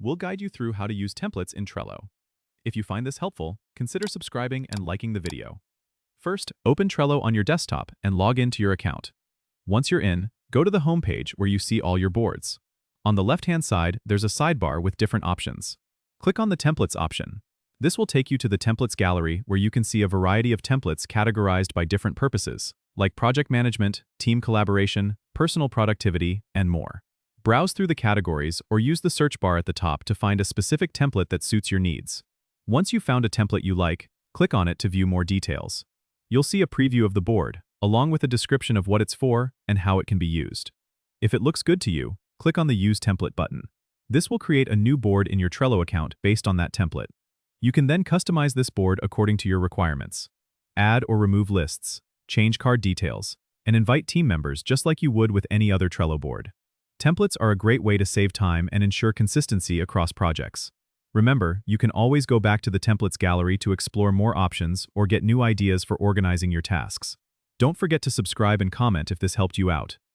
we'll guide you through how to use templates in Trello. If you find this helpful, consider subscribing and liking the video. First, open Trello on your desktop and log into your account. Once you're in, go to the home page where you see all your boards. On the left-hand side, there's a sidebar with different options. Click on the Templates option. This will take you to the Templates gallery where you can see a variety of templates categorized by different purposes, like project management, team collaboration, personal productivity, and more. Browse through the categories or use the search bar at the top to find a specific template that suits your needs. Once you've found a template you like, click on it to view more details. You'll see a preview of the board, along with a description of what it's for and how it can be used. If it looks good to you, click on the Use Template button. This will create a new board in your Trello account based on that template. You can then customize this board according to your requirements. Add or remove lists, change card details, and invite team members just like you would with any other Trello board. Templates are a great way to save time and ensure consistency across projects. Remember, you can always go back to the Templates gallery to explore more options or get new ideas for organizing your tasks. Don't forget to subscribe and comment if this helped you out.